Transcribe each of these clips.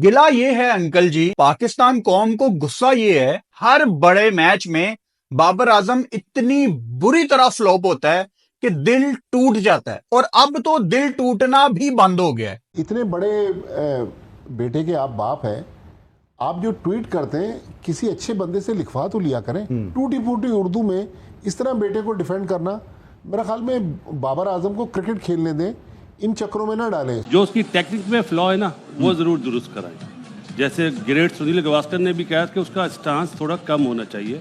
गिला ये है अंकल जी, पाकिस्तान कौम को गुस्सा ये है, हर बड़े मैच में बाबर आजम इतनी बुरी तरह फ्लॉप होता है कि दिल टूट जाता है। और अब तो दिल टूटना भी बंद हो गया है। इतने बड़े बेटे के आप बाप हैं, आप जो ट्वीट करते हैं किसी अच्छे बंदे से लिखवा तो लिया करें। टूटी फूटी उर्दू में इस तरह बेटे को डिफेंड करना, मेरा ख्याल में बाबर आजम को क्रिकेट खेलने दें, इन चक्करों में ना डालें। जो उसकी टेक्निक में फ्लॉ है ना, वो जरूर दुरुस्त कराएं। जैसे ग्रेट सुनील गावस्कर ने भी कहा कि उसका स्टांस थोड़ा कम होना चाहिए।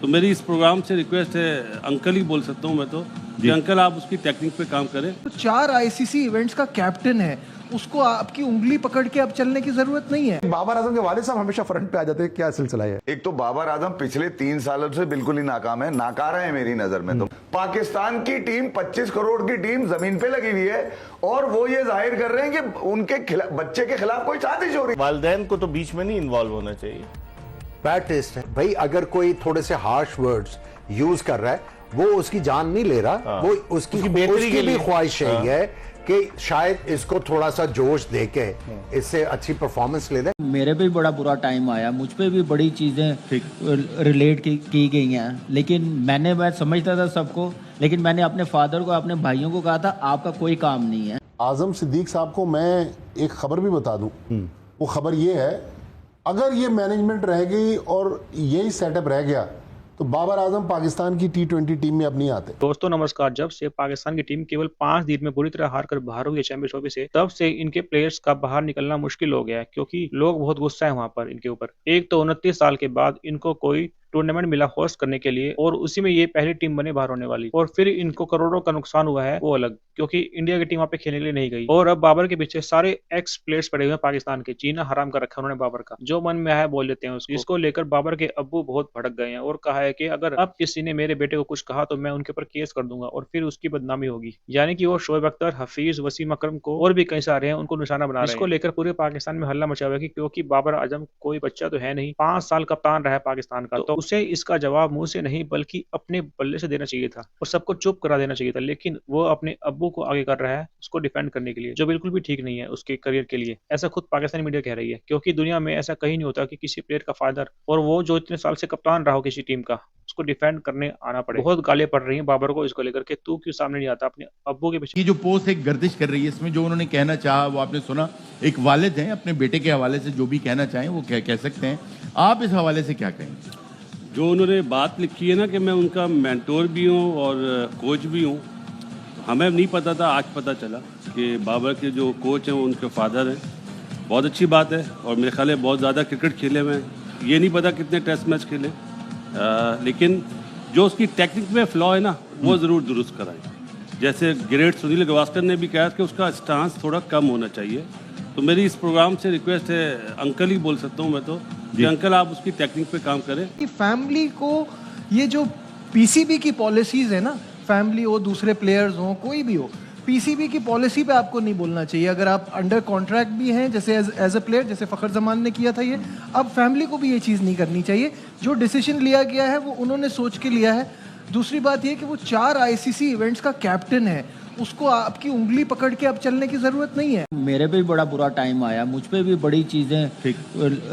तो मेरी इस प्रोग्राम से रिक्वेस्ट है, अंकल ही बोल सकता हूँ मैं तो, कि अंकल आप उसकी टेक्निक पे काम करें। तो 4 आईसीसी इवेंट्स का कैप्टन है, उसको आपकी उंगली पकड़ के अब चलने की जरूरत नहीं है। बाबर आजम के वालिद साहब हमेशा फ्रंट पे आ जाते हैं, क्या सिलसिला है? एक तो बाबर आजम पिछले 3 सालों से बिल्कुल ही नाकाम है, नाकारा है मेरी नजर में। तो पाकिस्तान की टीम 25 करोड़ की टीम जमीन पे लगी हुई है और वो ये जाहिर कर रहे हैं कि उनके बच्चे के खिलाफ कोई साजिश हो रही है। वालिदैन को तो बीच में नहीं इन्वॉल्व होना चाहिए। बैड टेस्ट है भाई। अगर कोई थोड़े से हार्श वर्ड्स यूज कर रहा है, वो उसकी जान नहीं ले रहा, वो उसकी बेहतरी की भी ख्वाहिश है कि शायद इसको थोड़ा सा जोश देके इससे अच्छी परफॉर्मेंस ले दे। मेरे पे भी बड़ा बुरा टाइम आया, मुझ पे भी बड़ी चीज़ें रिलेट की गई हैं, लेकिन मैं समझता था सबको, लेकिन मैंने अपने फादर को, अपने भाइयों को कहा था आपका कोई काम नहीं है। आजम सिद्दीक साहब को मैं एक खबर भी बता दूं, वो खबर ये है, अगर ये मैनेजमेंट रह गई और यही सेटअप रह गया तो बाबर आजम पाकिस्तान की T20 टीम में अब नहीं आते। दोस्तों नमस्कार। जब से पाकिस्तान की टीम केवल 5 दिन में बुरी तरह हार कर बाहर हुई है चैंपियंस ट्रॉफी से, तब से इनके प्लेयर्स का बाहर निकलना मुश्किल हो गया है, क्योंकि लोग बहुत गुस्सा है वहां पर इनके ऊपर। एक तो 29 साल के बाद इनको कोई टूर्नामेंट मिला होस्ट करने के लिए, और उसी में ये पहली टीम बने बाहर होने वाली, और फिर इनको करोड़ों का नुकसान हुआ है वो अलग, क्योंकि इंडिया की टीम वहां पे खेलने के लिए नहीं गई। और अब बाबर के पीछे सारे एक्स प्लेयर्स पड़े हुए हैं पाकिस्तान के। जीना हराम कर रखा है उन्होंने बाबर का, जो मन में आया बोल लेते हैं उसको। इसको लेकर बाबर के अब्बू बहुत भड़क गए हैं और कहा है कि अगर अब किसी ने मेरे बेटे को कुछ कहा तो मैं उनके ऊपर केस कर दूंगा और फिर उसकी बदनामी होगी। यानी कि वो शोएब अख्तर, हफीज, वसीम अकरम को और भी कई सारे हैं उनको निशाना बना रहे हैं। इसको लेकर पूरे पाकिस्तान में हल्ला मचा हुआ है, क्योंकि बाबर आजम कोई बच्चा तो है नहीं, 5 साल कप्तान रहा है पाकिस्तान का, तो उसे इसका जवाब मुंह से नहीं बल्कि अपने बल्ले से देना चाहिए था और सबको चुप करा देना चाहिए था। लेकिन वो अपने अब्बू को आगे कर रहा है उसको डिफेंड करने के लिए, जो बिल्कुल भी ठीक नहीं है उसके करियर के लिए। ऐसा खुद पाकिस्तानी मीडिया कह रही है, क्योंकि दुनिया में ऐसा कहीं नहीं होता कि किसी प्लेयर का फादर, और वो जो इतने साल से कप्तान रहा हो किसी टीम का, उसको डिफेंड करने आना पड़े। बहुत गालियां पड़ रही हैं बाबर को इसको लेकर के, तू क्यों सामने नहीं आता अपने अब्बू के पीछे। ये जो पोस्ट एक गर्दिश कर रही है, इसमें जो उन्होंने कहना चाहा वो आपने सुना। एक वालिद हैं, अपने बेटे के हवाले से जो भी कहना चाहें वो कह सकते हैं। आप इस हवाले से क्या कहें? जो उन्होंने बात लिखी है ना कि मैं उनका मेंटोर भी हूँ और कोच भी हूँ, हमें नहीं पता था, आज पता चला कि बाबर के जो कोच हैं वो उनके फादर हैं। बहुत अच्छी बात है, और मेरे ख्याल है बहुत ज़्यादा क्रिकेट खेले हुए हैं। ये नहीं पता कितने टेस्ट मैच खेले, लेकिन जो उसकी टेक्निक में फ्लॉ है ना, वो ज़रूर दुरुस्त कराएं। जैसे ग्रेट सुनील गावस्कर ने भी कहा कि उसका स्टांस थोड़ा कम होना चाहिए। तो मेरी इस प्रोग्राम से रिक्वेस्ट है, अंकल ही बोल सकता हूँ मैं तो, कि अंकल आप उसकी टेक्निक पे काम करें। कि फैमिली को ये जो पीसीबी की पॉलिसीज है ना, फैमिली हो, दूसरे प्लेयर्स हो, कोई भी हो, पीसीबी की पॉलिसी पे आपको नहीं बोलना चाहिए। अगर आप अंडर कॉन्ट्रैक्ट भी हैं, जैसे एज अ प्लेयर, जैसे फ़खर जमान ने किया था ये, अब फैमिली को भी ये चीज़ नहीं करनी चाहिए। जो डिसीजन लिया गया है वो उन्होंने सोच के लिया है। दूसरी बात ये कि वो 4 आईसीसी इवेंट्स का कैप्टन है, उसको आपकी उंगली पकड़ के अब चलने की जरूरत नहीं है। मेरे पे भी बड़ा बुरा टाइम आया, मुझ पे भी बड़ी चीज़ें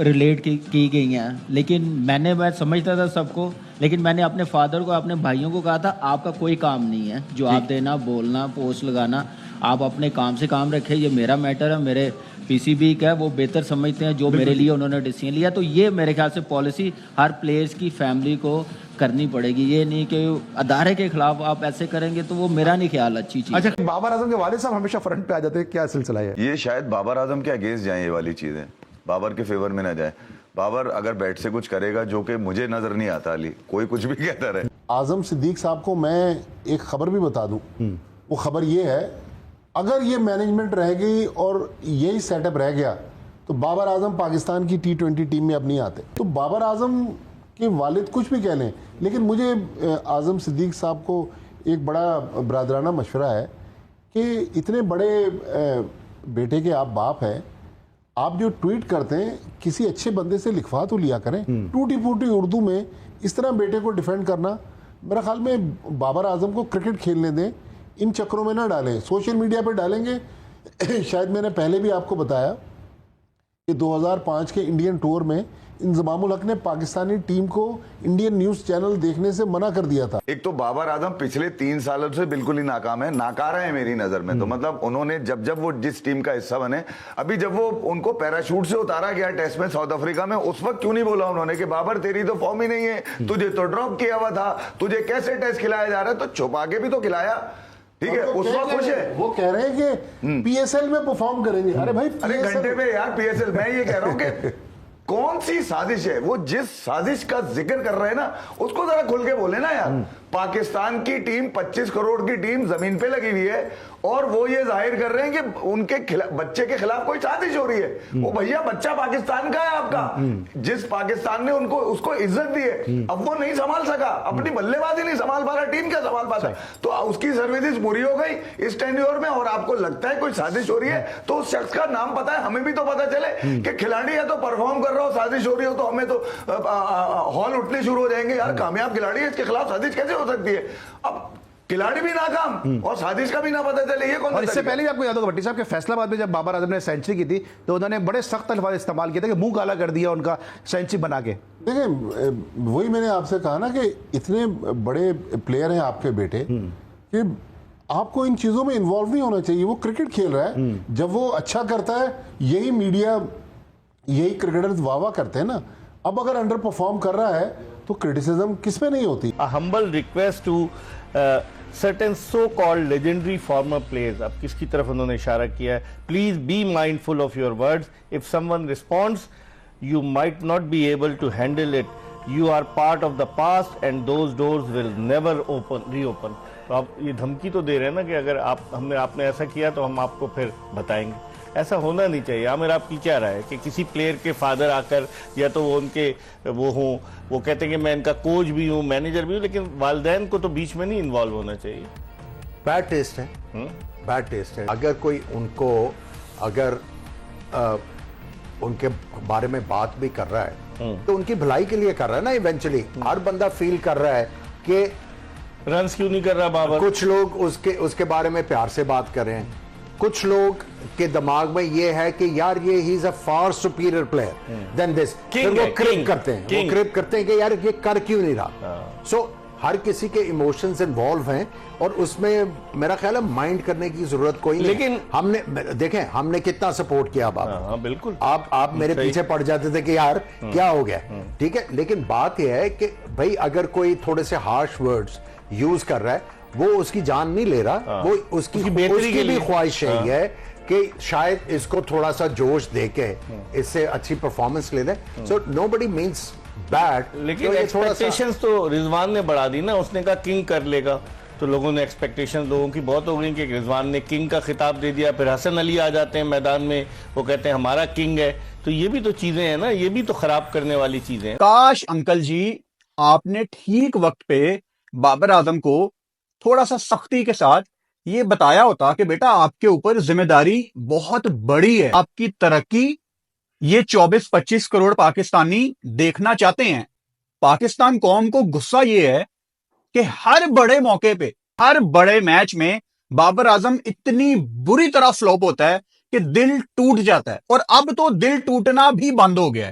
रिलेट की गई हैं, लेकिन मैं समझता था सबको, लेकिन मैंने अपने फादर को, अपने भाइयों को कहा था आपका कोई काम नहीं है, जो आप देना, बोलना, पोस्ट लगाना, आप अपने काम से काम रखें। ये मेरा मैटर है, मेरे पीसीबी का है, वो बेहतर समझते हैं जो मेरे लिए उन्होंने डिसीजन लिया। तो ये मेरे ख्याल से पॉलिसी हर प्लेयर्स की फैमिली को करनी पड़ेगी। ये नहीं कि अदारे के खिलाफ आप ऐसे करेंगे, तो वो मेरा नहीं ख्याल अच्छी चीज। अच्छा, बाबर आजम के वालिद साहब हमेशा फ्रंट पे आ जाते हैं, क्या सिलसिला है? ये शायद बाबर आजम के अगेंस्ट जाए, ये वाली चीजें बाबर के फेवर में ना जाए। बाबर अगर बैट से कुछ करेगा जो कि मुझे नजर नहीं आता, अली कोई कुछ भी कहता रहे। आजम सिद्दीक साहब को मैं एक खबर भी बता दूं, वो खबर ये है, अगर ये मैनेजमेंट रह गई और यही सेटअप रह गया तो बाबर आजम पाकिस्तान की T20 टीम में अब नहीं आते। तो बाबर आजम के वालिद कुछ भी कह लें, लेकिन मुझे आजम सिद्दीक साहब को एक बड़ा ब्रादराना मशवरा है कि इतने बड़े बेटे के आप बाप हैं, आप जो ट्वीट करते हैं किसी अच्छे बंदे से लिखवा तो लिया करें। टूटी फूटी उर्दू में इस तरह बेटे को डिफेंड करना, मेरा ख्याल में बाबर आजम को क्रिकेट खेलने दें, इन चक्करों में ना डालें। सोशल मीडिया पे डालेंगे शायद मैंने पहले भी आपको बताया ये 2005 के इंडियन टूर में इंजमामुल हक ने पाकिस्तानी टीम को इंडियन न्यूज चैनल देखने से मना कर दिया था। एक तो बाबर आजम पिछले 3 सालों से बिल्कुल ही नाकाम है, नाकारा है मेरी नजर में। तो मतलब उन्होंने जब वो जिस टीम का हिस्सा बने, अभी जब वो उनको पैराशूट से उतारा गया टेस्ट में साउथ अफ्रीका में, उस वक्त क्यों नहीं बोला उन्होंने कि बाबर तेरी तो फॉर्म ही नहीं है, तुझे तो ड्रॉप किया हुआ था, तुझे कैसे टेस्ट खिलाया जा रहा है, तो छुपा के भी तो खिलाया। ठीक है, उस वक्त खुश है। वो कह रहे हैं कि पीएसएल में परफॉर्म करेंगे। अरे भाई, अरे घंटे में यार पीएसएल, मैं ये कह रहा हूं कि कौन सी साजिश है, वो जिस साजिश का जिक्र कर रहे हैं ना, उसको जरा खुल के बोले ना यार। पाकिस्तान की टीम 25 करोड़ की टीम जमीन पे लगी हुई है और वो ये जाहिर कर रहे हैं कि उनके बच्चे के खिलाफ कोई साजिश हो रही है। वो भैया बच्चा पाकिस्तान का है आपका, जिस पाकिस्तान ने उनको उसको इज्जत दी है, अब वो नहीं संभाल सका, अपनी बल्लेबाजी नहीं संभाल पा रहा, टीम क्या संभाल पाता, तो उसकी सर्विसेज पूरी हो गई इस टेन्योर में, और आपको लगता है कोई साजिश हो रही है तो उस शख्स का नाम पता है, हमें भी तो पता चले कि खिलाड़ी है तो परफॉर्म कर रहा हो, साजिश हो रही हो तो हमें तो हॉल उठने शुरू हो जाएंगे यार, कामयाब खिलाड़ी है, इसके खिलाफ साजिश कैसे हो सकती है। अब खिलाड़ी भी नाकाम और साजिश का भी ना पता चले, ये कौन। और इससे पहले भी आपको याद होगा भट्टी साहब के फैसलाबाद में जब बाबर आजम ने सेंचुरी की थी तो उन्होंने बड़े सख्त अल्फाज इस्तेमाल किए थे कि मुंह काला कर दिया उनका सेंचुरी बना के। देखिए, वही मैंने आपसे कहा ना कि इतने बड़े प्लेयर हैं आपके बेटे कि आपको इन चीजों में इन्वॉल्व नहीं होना चाहिए। वो क्रिकेट खेल रहा है, जब वो अच्छा करता है यही मीडिया, यही क्रिकेटर्स वाह करते हैं ना। अब अगर अंडर परफॉर्म कर रहा है तो क्रिटिसिज्म किस पे नहीं होती। A humble request to certain so-called legendary former players. अब किसकी तरफ उन्होंने इशारा किया है? Please be mindful of your words. If someone responds, you might not be able to handle it. You are part of the past and those doors will never reopen. तो आप ये धमकी तो दे रहे हैं ना कि अगर आपने ऐसा किया तो हम आपको फिर बताएंगे। ऐसा होना नहीं चाहिए। आमिर, आपकी क्या राय है कि किसी प्लेयर के फादर आकर, या तो वो उनके वो हों, वो कहते हैं कि मैं इनका कोच भी हूँ, मैनेजर भी हूँ, लेकिन वालिदैन को तो बीच में नहीं इन्वॉल्व होना चाहिए। बैड टेस्ट है, बैड टेस्ट है। अगर कोई उनको उनके बारे में बात भी कर रहा है तो उनकी भलाई के लिए कर रहा है ना। इवेंचुअली हर बंदा फील कर रहा है कि रन्स क्यों नहीं कर रहा बाबर। कुछ लोग उसके बारे में प्यार से बात कर रहे हैं, कुछ लोग के दिमाग में ये है कि यार ये ही is a far superior player than this, फिर वो क्रिप करते हैं कि यार ये कर क्यों नहीं रहा। सो हर किसी के इमोशंस इन्वॉल्व हैं और उसमें मेरा ख्याल है माइंड करने की जरूरत कोई नहीं। लेकिन हमने कितना सपोर्ट किया आप बिल्कुल आप मेरे पीछे पड़ जाते थे कि यार क्या हो गया, ठीक है। लेकिन बात यह है कि भाई अगर कोई थोड़े से हार्श वर्ड्स यूज कर रहा है, वो उसकी जान नहीं ले रहा, वो उसकी भी ख्वाहिश है कि शायद इसको थोड़ा सा जोश देके इससे अच्छी परफॉर्मेंस ले दे। सो नोबडी मींस बैड, लेकिन एक्सपेक्टेशंस तो रिजवान ने बढ़ा दी ना। उसने कहा किंग कर लेगा, तो लोगों ने एक्सपेक्टेशन लोगों की बहुत हो गई कि रिजवान ने किंग का खिताब दे दिया। फिर हसन अली आ जाते हैं मैदान में, वो कहते हैं हमारा किंग है। तो ये भी तो चीजें हैं ना, ये भी तो खराब करने वाली चीजें हैं। काश अंकल जी आपने ठीक वक्त पे बाबर आजम को थोड़ा सा सख्ती के साथ ये बताया होता कि बेटा आपके ऊपर जिम्मेदारी बहुत बड़ी है, आपकी तरक्की ये 24-25 करोड़ पाकिस्तानी देखना चाहते हैं। पाकिस्तान कौम को गुस्सा ये है कि हर बड़े मौके पे, हर बड़े मैच में बाबर आजम इतनी बुरी तरह फ्लॉप होता है कि दिल टूट जाता है, और अब तो दिल टूटना भी बंद हो गया है।